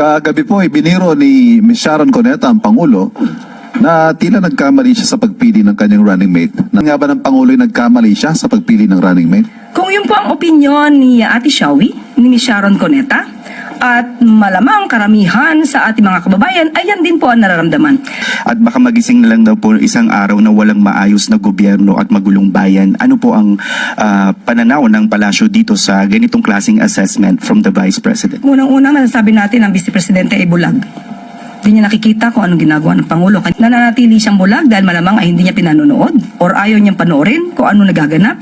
Kagabi po, ibiniro ni Ms. Sharon Cuneta, ang Pangulo, na tila nagkamali siya sa pagpili ng kanyang running mate. Nang nga ba ng Pangulo ay nagkamali siya sa pagpili ng running mate? Kung yun po ang opinyon ni Ate Shawi, ni Ms. Sharon Cuneta, at malamang karamihan sa ating mga kababayan, ay yan din po ang nararamdaman. At baka magising na lang daw po isang araw na walang maayos na gobyerno at magulong bayan. Ano po ang pananaw ng palasyo dito sa ganitong klaseng assessment from the Vice President? Unang-unang nasasabi natin ang Vice Presidente ay bulag. Hindi niya nakikita kung anong ginagawa ng Pangulo. Nananatili siyang bulag dahil malamang ay hindi niya pinanonood or ayaw niyang panoorin kung ano nagaganap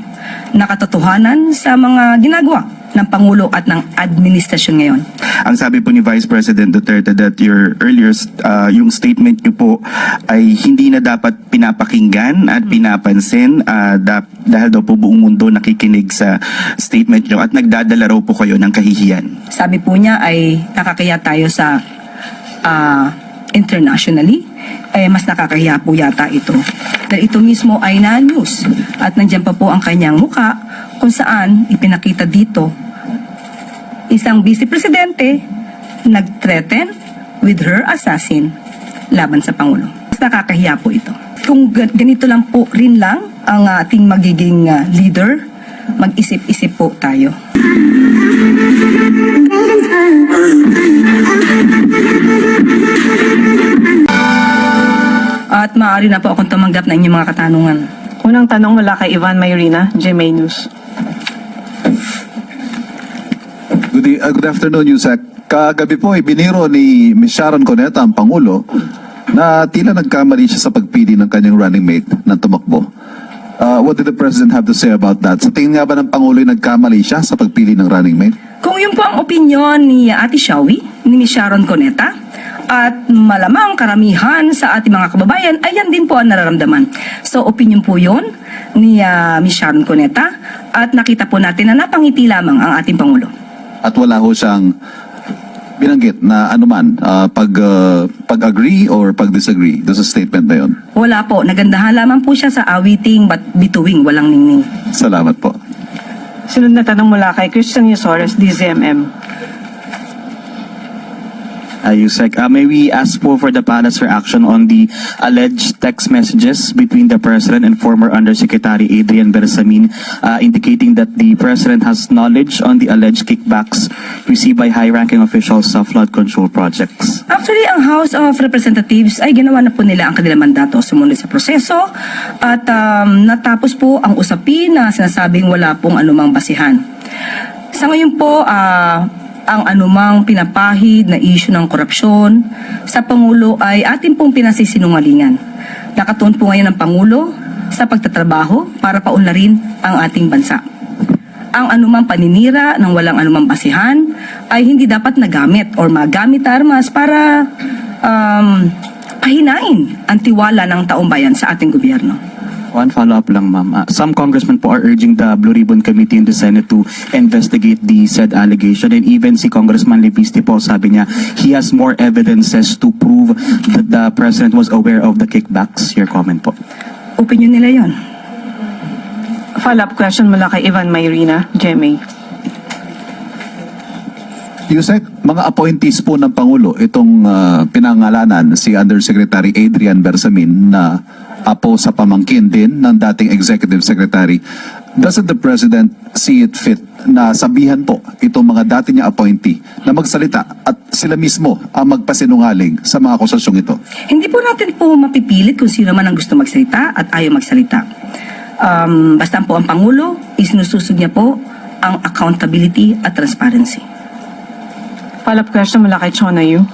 na katotohanan sa mga ginagawa ng Pangulo at ng administrasyon ngayon. Ang sabi po ni Vice President Duterte that your earlier yung statement niyo po ay hindi na dapat pinapakinggan at pinapansin dahil daw po buong mundo nakikinig sa statement niyo at nagdadala raw po kayo ng kahihiyan. Sabi po niya ay nakakaya tayo sa internationally, mas nakakahiya po yata ito. Dahil ito mismo ay na-news at nandiyan pa po ang kanyang muka kung saan ipinakita dito isang Vice Presidente nag-threaten with her assassin laban sa Pangulo. Mas nakakahiya po ito. Kung ganito lang po rin lang ang ating magiging leader, mag-isip-isip po tayo. At maaari na po akong tumanggap na inyong mga katanungan. Unang tanong mula kay Ivan Mayrina, GMA News. Good afternoon, Yusek. Kagabi po, ibiniro ni Ms. Sharon Cuneta, ang Pangulo, na tila nagkamali siya sa pagpili ng kanyang running mate ng tumakbo. What did the President have to say about that? Sa tingin nga ba ng Pangulo ay nagkamali siya sa pagpili ng running mate? Kung yun po ang opinyon ni Ate Shawi, ni Ms. Sharon Cuneta, at malamang karamihan sa ating mga kababayan, ay yan din po ang nararamdaman. So, opinyon po yun ni Ms. Sharon Cuneta, at nakita po natin na napangiti lamang ang ating Pangulo. At wala ho siyang binanggit na anuman, pag-agree or pag-disagree doon sa statement na yun. Wala po, nagandahan lamang po siya sa awiting but bituing, walang ningning. Salamat po. Sunod na tanong mula kay Christian Yusores, DZMM. Yusek, may we ask for the palace reaction on the alleged text messages between the President and former Undersecretary Adrian Bersamin indicating that the President has knowledge on the alleged kickbacks received by high-ranking officials sa flood control projects? Actually, ang House of Representatives ay ginawa na po nila ang kanilang mandato sumunod sa proseso at natapos po ang usapin na sinasabing wala pong anumang basihan. Sa ngayon po, ang anumang pinapahid na issue ng korupsyon sa Pangulo ay ating pong pinasisinungalingan. Nakatuon po ngayon ang Pangulo sa pagtatrabaho para paunlarin ang ating bansa. Ang anumang paninira ng walang anumang basihan ay hindi dapat nagamit or magamit armas para pahinain ang tiwala ng taong bayan sa ating gobyerno. One follow-up lang, ma'am. Some congressmen po are urging the Blue Ribbon Committee in the Senate to investigate the said allegation. And even si Congressman Levisti po, sabi niya, he has more evidences to prove that the President was aware of the kickbacks. Your comment po. Opinion nila yon. Follow-up question mula kay Ivan Mayrina, GMA. Yusek, mga appointees po ng Pangulo, itong pinangalanan si Undersecretary Adrian Bersamin na apo sa pamangkin din ng dating Executive Secretary. Doesn't the President see it fit na sabihan po itong mga dati niya appointee na magsalita at sila mismo ang magpasinungaling sa mga akusasyong ito? Hindi po natin po mapipilit kung sino man ang gusto magsalita at ayaw magsalita. Basta po ang Pangulo, isinususog niya po ang accountability at transparency. Follow-up question mula kay Chona Yu.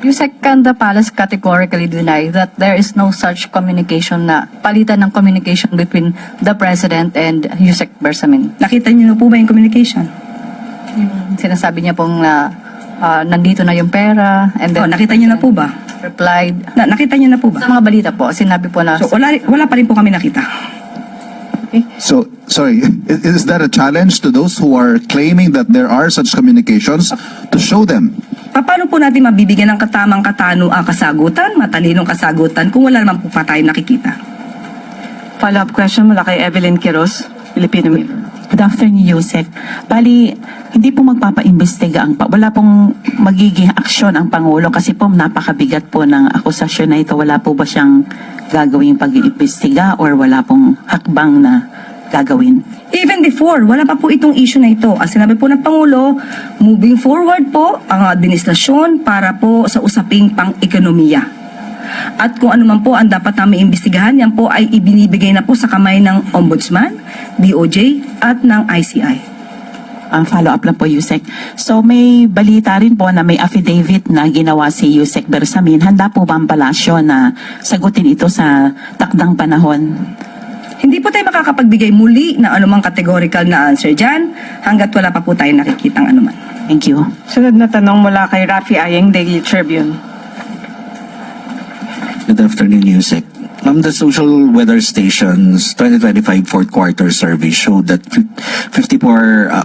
Yusek, can the palace categorically deny that there is no such communication na palitan ng communication between the President and Yusek Bersamin? Nakita niyo na po ba yung communication? Sinasabi niya pong nandito na yung pera and then Nakita niyo na po ba? replied. Nakita niyo na po ba? Sa mga balita po, sinabi po na So wala pa rin po kami nakita. So, sorry, is that a challenge to those who are claiming that there are such communications to show them? Paano po natin mabibigyan ng katamang kasagutan, matalinong kasagutan kung wala naman po pa tayo nakikita? Follow-up question mula kay Evelyn Quiroz, Filipino Mirror. Good afternoon, Yusek. Bali, hindi po magpapaimbestiga wala pong magiging aksyon ang Pangulo kasi po napakabigat po ng akusasyon na ito. Wala po ba siyang gagawing pag-iimbestiga or wala pong hakbang na gagawin? Even before, wala pa po itong issue na ito. Ang sinabi po ng Pangulo, moving forward po ang administrasyon para po sa usaping pang-ekonomiya. At kung ano man po ang dapat namin imbestigahan, yan po ay ibinibigay na po sa kamay ng Ombudsman, DOJ at ng ICI. Follow-up lang po, Yusek. So may balita rin po na may affidavit na ginawa si Yusek Bersamin. Handa po ba ang palasyo na sagutin ito sa takdang panahon? Hindi po tayo makakapagbigay muli ng anumang categorical na answer dyan hanggat wala pa po tayo nakikitang anuman. Thank you. Sunod na tanong mula kay Rafi Ayeng, Daily Tribune. Good afternoon, Yusek. Ma'am, the Social Weather Station's 2025 fourth quarter survey showed that 54%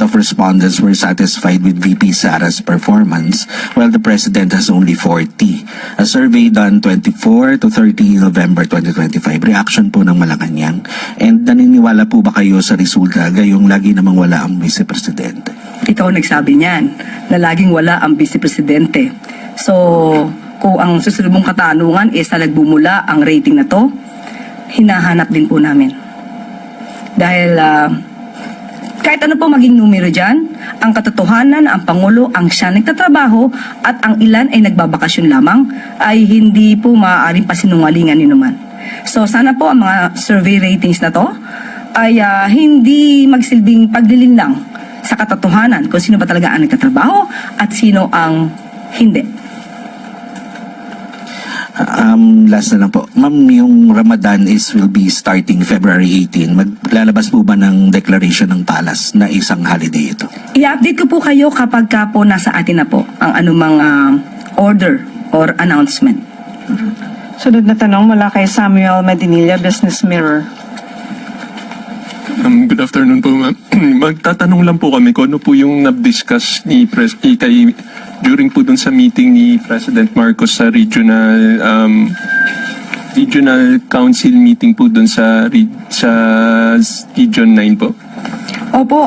of respondents were satisfied with VP Sara's performance, while the President has only 40. A survey done 24 to 30 November 2025. Reaction po ng Malacanang. And naniniwala po ba kayo sa resulta gayong lagi namang wala ang Vice Presidente? Ikaw nagsabi niyan na laging wala ang Vice Presidente. So, kung ang susunod mong katanungan sa nagbumula ang rating na to, hinahanap din po namin. Dahil kahit ano po maging numero dyan, ang katotohanan ang Pangulo ang siya nagtatrabaho at ang ilan ay nagbabakasyon lamang ay hindi po maaaring pasinungalingan ni naman. So sana po ang mga survey ratings na to ay hindi magsilbing paglilinlang sa katotohanan kung sino ba talaga ang nagtatrabaho at sino ang hindi. Last na lang po. Ma'am, yung Ramadan will be starting February 18. Maglalabas po ba ng declaration ng Palas na isang holiday ito? I-update ko po kayo kapag ka po nasa atin na po ang anumang order or announcement. Sunod na tanong mula kay Samuel Medinilla, Business Mirror. Good afternoon po, ma'am. Magtatanong lang po kami kung ano po yung na-discuss during po dun sa meeting ni President Marcos sa regional council meeting po dun sa Region 9 po. Opo,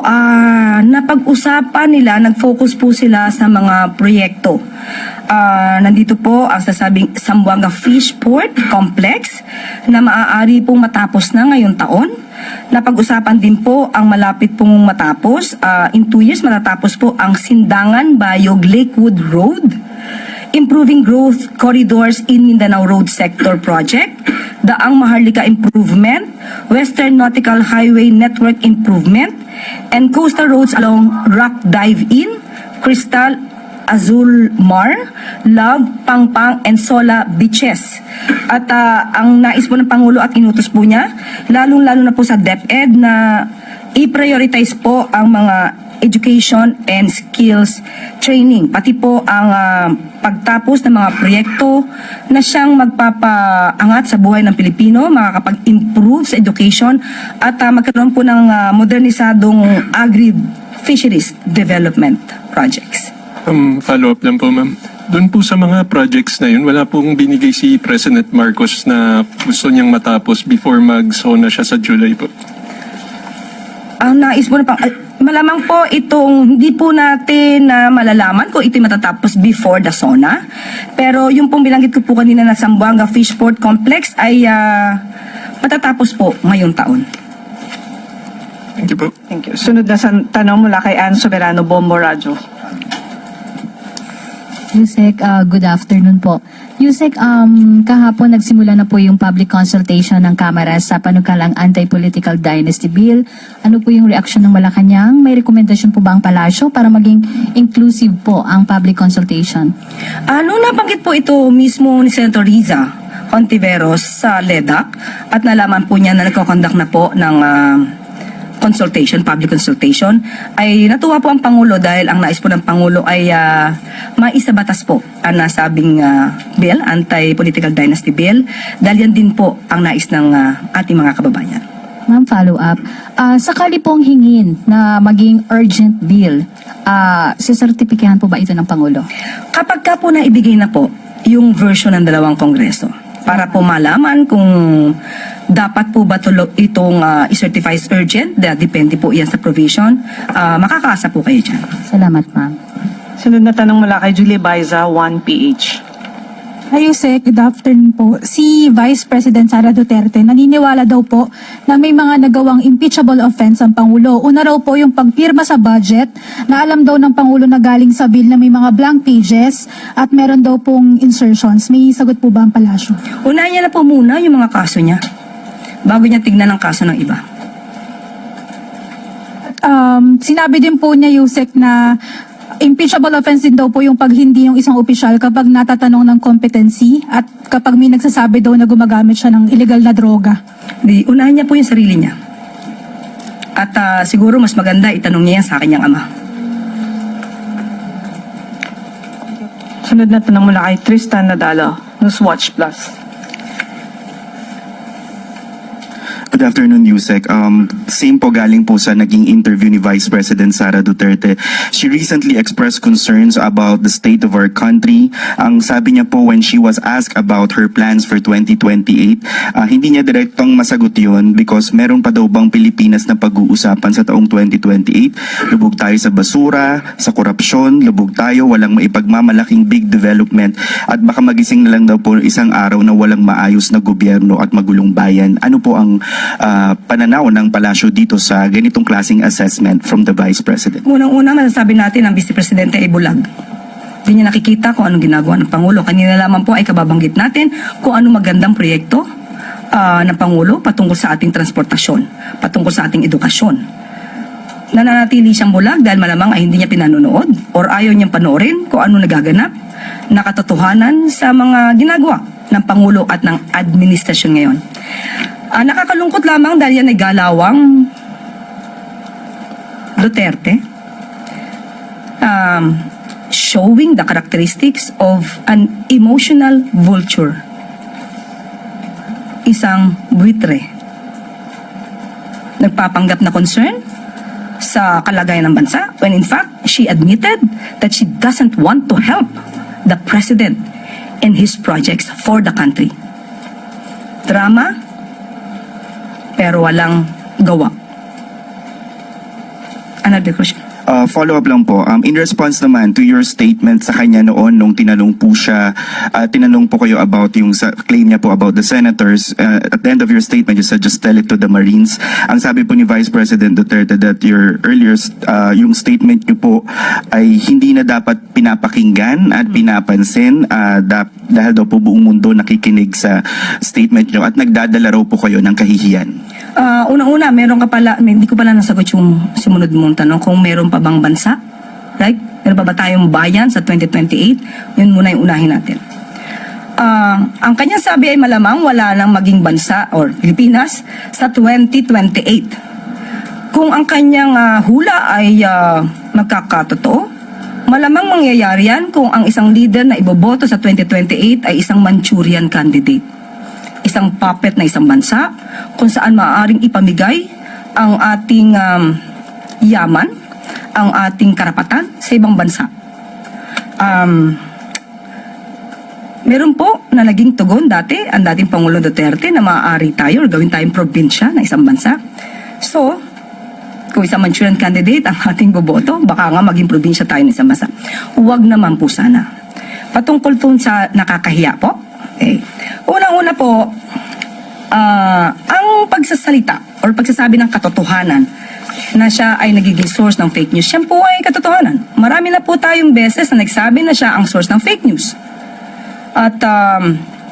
napag-usapan nila, nag-focus po sila sa mga proyekto. Nandito po ang sasabing Zamboanga Fishport Complex na maaari pong matapos na ngayong taon. Napag-usapan din po ang malapit pong matapos. In 2 years matatapos po ang Sindangan Bayog Lakewood Road, Improving Growth Corridors in Mindanao Road Sector Project, Daang Maharlika Improvement, Western Nautical Highway Network Improvement, and coastal roads along Rock Dive-In, Crystal Azul Mar, Love, Pangpang, and Sola Beaches. At ang nais po ng Pangulo at inutos po niya, lalong-lalo na po sa DepEd na i-prioritize po ang mga education and skills training, pati po ang pagtapos ng mga proyekto na siyang magpapaangat sa buhay ng Pilipino, makakapag-improve sa education at magkaroon po ng modernisadong agri-fisheries development projects. Follow-up lang po, ma'am. Doon po sa mga projects na yun, wala pong binigay si President Marcos na gusto niyang matapos before mag-SONA siya sa July po. Ang nais mo na pang... malamang po itong hindi po natin malalaman kung ito'y matatapos before the SONA. Pero yung pong bilanggit ko po kanina na Zamboanga Fishport Complex ay matatapos po ngayong taon. Thank you po. Thank you. Sunod na tanong mula kay Ann Soberano, Bombo Radyo. Yusek, good afternoon po. Yusek, kahapon nagsimula na po yung public consultation ng Kamara sa panukalang Anti-Political Dynasty Bill. Ano po yung reaksyon ng Malacanang? May rekomendasyon po ba ang palasyo para maging inclusive po ang public consultation? Nung nabanggit po ito mismo ni Senator Riza Hontiveros sa LEDAC at nalaman po niya na nagkoconduct na po ng public consultation, ay natuwa po ang Pangulo dahil ang nais po ng Pangulo ay maisabatas po ang nasabing bill, Anti-Political Dynasty Bill, dahil yan din po ang nais ng ating mga kababayan. Ma'am, follow up. Sakali pong hingin na maging urgent bill, sisertipikahan po ba ito ng Pangulo? Kapag ka po naibigay na po yung version ng dalawang kongreso, para po malaman kung dapat po ba itong i-certify as urgent. Depende po yan sa provision. Makakaasa po kayo dyan. Salamat, ma'am. Sunod na tanong mula kay Julie Baiza, 1PH. Hi, Yusek. Good afternoon po. Si Vice President Sara Duterte, naniniwala daw po na may mga nagawang impeachable offense ang Pangulo. Una raw po yung pagpirma sa budget na alam daw ng Pangulo na galing sa bill na may mga blank pages at meron daw pong insertions. May sagot po ba ang palasyo? Unahin niya na po muna yung mga kaso niya bago niya tignan ang kaso ng iba. Sinabi din po niya, Yusek, na impeachable offense din daw po yung pag hindi yung isang opisyal kapag natatanong ng competency at kapag may nagsasabi daw na gumagamit siya ng illegal na droga. Unahin niya po yung sarili niya. At siguro mas maganda itanong niya yan sa kanyang ama. Sunod na tanong mula kay Tristan Nadalo, Newswatch Plus. Good afternoon, Yusek. Same po galing po sa naging interview ni Vice President Sara Duterte. She recently expressed concerns about the state of our country. Ang sabi niya po when she was asked about her plans for 2028, hindi niya direktong masagot yun because meron pa daw bang Pilipinas na pag-uusapan sa taong 2028. Lubog tayo sa basura, sa korupsyon, lubog tayo, walang maipagmamalaking big development at baka magising na lang daw po isang araw na walang maayos na gobyerno at magulong bayan. Ano po ang pananaw ng palasyo dito sa ganitong klaseng assessment from the Vice President? Unang-una, masasabi natin ang Vice Presidente ay bulag. Hindi niya nakikita kung anong ginagawa ng Pangulo. Kanina lamang po ay kababanggit natin kung anong magandang proyekto ng Pangulo patungkol sa ating transportasyon, patungkol sa ating edukasyon. Nananatili siyang bulag dahil malamang ay hindi niya pinanonood or ayaw niyang panoorin kung ano nagaganap na katotohanan sa mga ginagawa ng Pangulo at ng administrasyon ngayon. Nakakalungkot lamang dahil yan ay galawang Duterte, showing the characteristics of an emotional vulture. Isang buitre. Nagpapanggap na concern sa kalagayan ng bansa when in fact she admitted that she doesn't want to help the President in his projects for the country. Drama, pero walang gawa. Another question. Follow-up lang po. In response naman to your statement sa kanya noon nung tinanong po siya, tinanong po kayo about yung claim niya po about the senators. At the end of your statement, you said just tell it to the Marines. Ang sabi po ni Vice President Duterte that your earlier, yung statement niyo po ay hindi na dapat pinapakinggan at pinapansin dahil daw po buong mundo nakikinig sa statement niyo at nagdadala raw po kayo ng kahihiyan. Unang-una, meron ka pala, hindi ko pala nasagot yung sumunod mong tanong kung meron pa bang bansa, right? Meron pa ba tayong bayan sa 2028? Yun muna yung unahin natin. Ang kanyang sabi ay malamang wala nang maging bansa or Pilipinas sa 2028. Kung ang kanyang hula ay magkakatotoo, malamang mangyayari yan kung ang isang leader na iboboto sa 2028 ay isang Manchurian candidate. Isang puppet na isang bansa kung saan maaaring ipamigay ang ating yaman, ang ating karapatan sa ibang bansa. Meron po na naging tugon dati ang dating Pangulo Duterte na maaari tayo or gawin tayong probinsya na isang bansa. So, kung isang Manchurian candidate ang ating boboto, baka nga maging probinsya tayo ng isang bansa. Huwag naman po sana. Patungkol po sa nakakahiya po, unang-una po, ang pagsasalita or pagsasabi ng katotohanan na siya ay nagiging source ng fake news, siya po ay katotohanan. Marami na po tayong beses na nagsabi na siya ang source ng fake news. At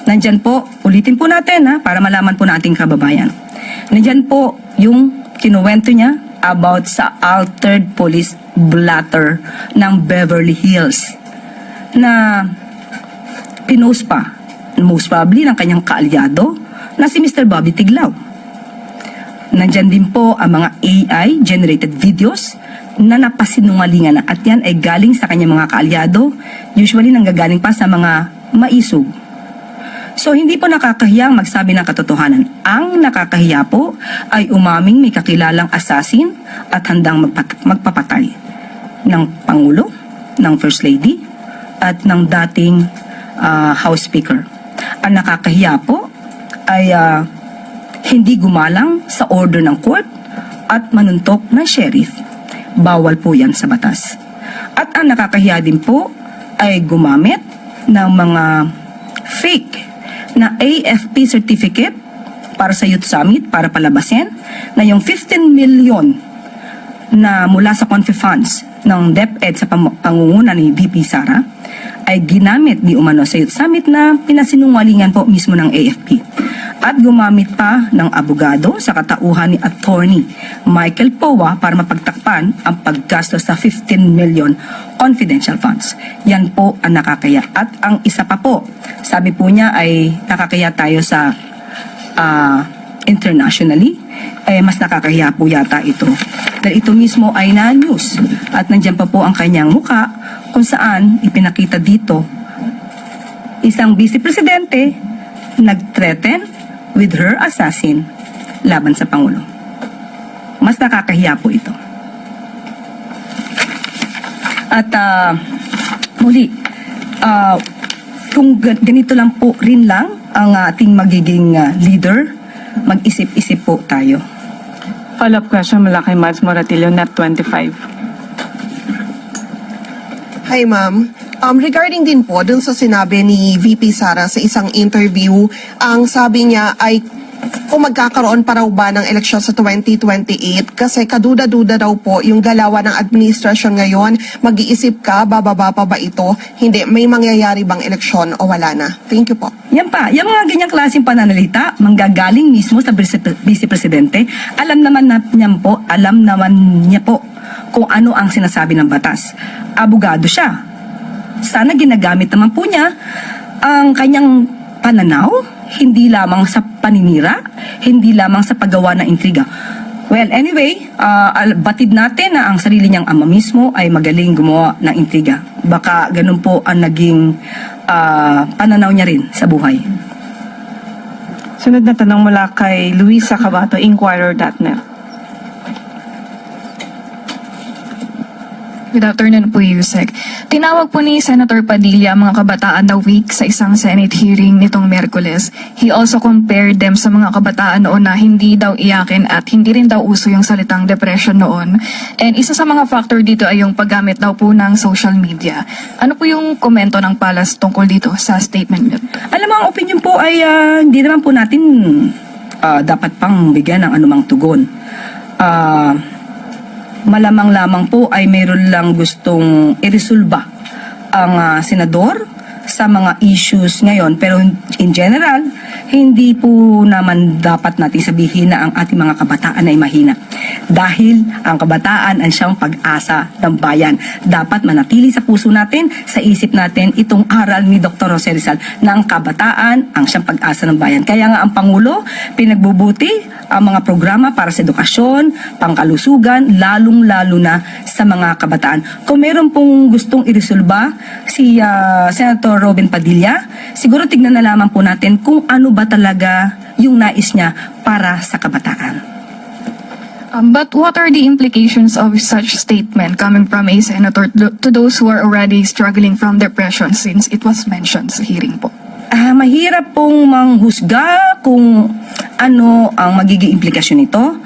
nandyan po, ulitin po natin para malaman po nating kababayan. Nandyan po yung kinuwento niya about sa altered police blotter ng Beverly Hills na pinost pa most probably ng kanyang kaalyado na si Mr. Bobby Tiglao. Nandyan din po ang mga AI-generated videos na napasinungalingan na at yan ay galing sa kanyang mga kaalyado, usually nanggagaling pa sa mga maisog. So hindi po nakakahiyang magsabi ng katotohanan. Ang nakakahiya po ay umaming may kakilalang assassin at handang magpapatay ng Pangulo, ng First Lady, at ng dating House Speaker. Ang nakakahiya po ay hindi gumalang sa order ng court at manuntok ng sheriff. Bawal po yan sa batas. At ang nakakahiya din po ay gumamit ng mga fake na AFP certificate para sa Youth Summit para palabasin na yung 15 million na mula sa Confi Funds ng DepEd sa pangunguna ni VP Sara ay ginamit di umano sa Youth Summit na pinasinungalingan po mismo ng AFP. At gumamit pa ng abogado sa katauhan ni Attorney Michael Powa para mapagtakpan ang paggastos sa 15 million confidential funds. Yan po ang nakakaya. At ang isa pa po, sabi po niya ay nakakaya tayo sa internationally, mas nakakahiya po yata ito. Dahil ito mismo ay na-news at nandiyan pa po ang kanyang muka kung saan ipinakita dito isang vice presidente nag-threaten with her assassin laban sa Pangulo. Mas nakakahiya po ito. At muli, kung ganito lang po rin lang ang ating magiging leader, mag-isip-isip po tayo. Follow-up question mula kay Mads Moratillo, Net 25. Hi ma'am. Regarding din po dun sa sinabi ni VP Sara sa isang interview, ang sabi niya ay kung magkakaroon pa raw ba ng eleksyon sa 2028 kasi kaduda-duda daw po yung galawan ng administrasyon ngayon. Mag-iisip ka, bababa pa ba ito? Hindi, may mangyayari bang eleksyon o wala na? Thank you po. Yan pa, yung mga ganyang klaseng pananalita, manggagaling mismo sa Vice Presidente, alam naman niya po kung ano ang sinasabi ng batas. Abogado siya. Sana ginagamit naman po niya ang kanyang pananaw, hindi lamang sa paninira, hindi lamang sa paggawa ng intriga. Well, anyway, batid natin na ang sarili niyang ama mismo ay magaling gumawa ng intriga. Baka ganun po ang naging pananaw niya rin sa buhay. Sunod na tanong mula kay Luisa Cabato, Inquirer.net. Good afternoon po, Yusek. Tinawag po ni Senator Padilla ang mga kabataan na weak sa isang Senate hearing nitong Miyerkules. He also compared them sa mga kabataan noon na hindi daw iyakin at hindi rin daw uso yung salitang depression noon. And isa sa mga factor dito ay yung paggamit daw po ng social media. Ano po yung komento ng Palas tungkol dito sa statement niyo? Alam mo, ang opinion po ay hindi naman po natin dapat pang bigyan ng anumang tugon. Malamang lamang po ay mayroon lang gustong iresolba ang senador sa mga issues ngayon. Pero in general, hindi po naman dapat natin sabihin na ang ating mga kabataan ay mahina. Dahil ang kabataan ang siyang pag-asa ng bayan. Dapat manatili sa puso natin, sa isip natin, itong aral ni Dr. Jose Rizal na ang kabataan ang siyang pag-asa ng bayan. Kaya nga ang Pangulo, pinagbubuti ang mga programa para sa edukasyon, pangkalusugan, lalong-lalo na sa mga kabataan. Kung meron pong gustong iresolba si Senator Robin Padilla, siguro tignan na lamang po natin kung ano ba talaga yung nais niya para sa kabataan. But what are the implications of such statement coming from a senator to those who are already struggling from depression since it was mentioned sa hearing po? Mahirap pong manghusga kung ano ang magiging implikasyon nito.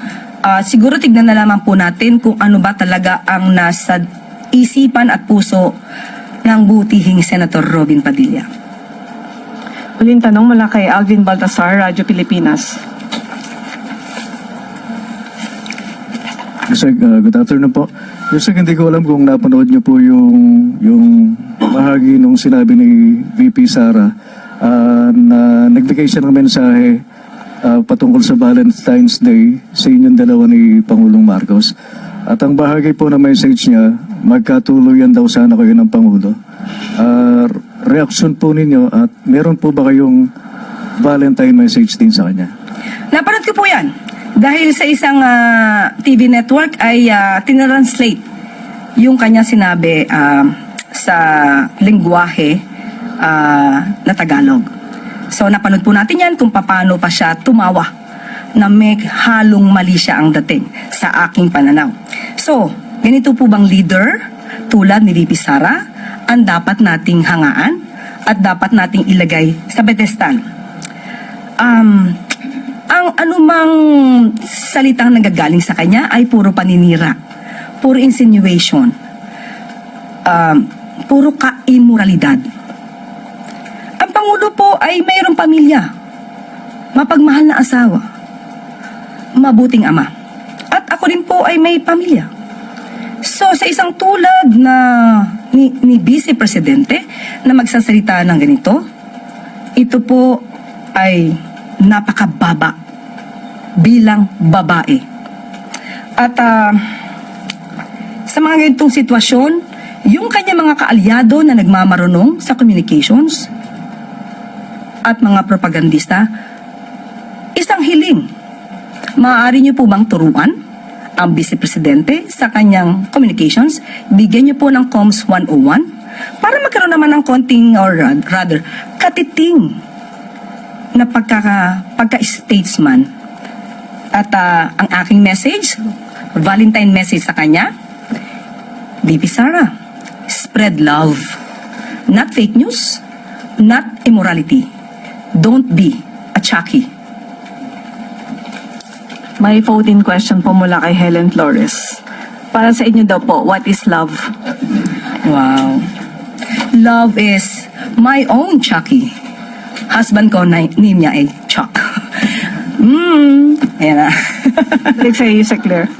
Siguro tignan na lamang po natin kung ano ba talaga ang nasa isipan at puso ng butihing Senator Robin Padilla. Huling tanong mula kay Alvin Baltasar, Radyo Pilipinas. Yusek, good afternoon po. Yusek, hindi ko alam kung napanood niyo po yung bahagi nung sinabi ni VP Sara na nagbigay siya ng mensahe patungkol sa Valentine's Day sa inyong dalawa ni Pangulong Marcos. At ang bahagi po ng message niya, magkatuluyan daw sana kayo ng Pangulo. Reaksyon po ninyo at meron po ba kayong Valentine message din sa kanya? Napanood ko po yan. Dahil sa isang TV network ay tinranslate yung kanya sinabi sa lengguwahe na Tagalog. So napanood po natin yan kung paano pa siya tumawa na may halong mali siya ang dating sa aking pananaw. So, ganito po bang leader tulad ni VP Sara ang dapat nating hangaan at dapat nating ilagay sa pedestal. Ang anumang salitang nagagaling sa kanya ay puro paninira, puro insinuation, puro ka-immoralidad. Ang Pangulo po ay mayroong pamilya, mapagmahal na asawa, mabuting ama. At ako rin po ay may pamilya. So sa isang tulad na ni Vice Presidente na magsasalita ng ganito, ito po ay napakababa bilang babae. At sa mga ganitong sitwasyon, yung kanya mga kaalyado na nagmamarunong sa communications at mga propagandista, isang hiling. Maaari niyo po bang turuan ang Vice Presidente sa kanyang communications? Bigyan niyo po ng Comms 101 para magkaroon naman ng konting, or rather, katiting na pagka-statesman. At ang aking message, Valentine message sa kanya, VP Sara, spread love. Not fake news, not immorality. Don't be a Chucky. May 14 question po mula kay Helen Flores. Para sa inyo daw po, what is love? Wow. Love is my own Chucky. Husband ko, name niya ay Chuck. Ayan na. Balik sa iyo, Claire.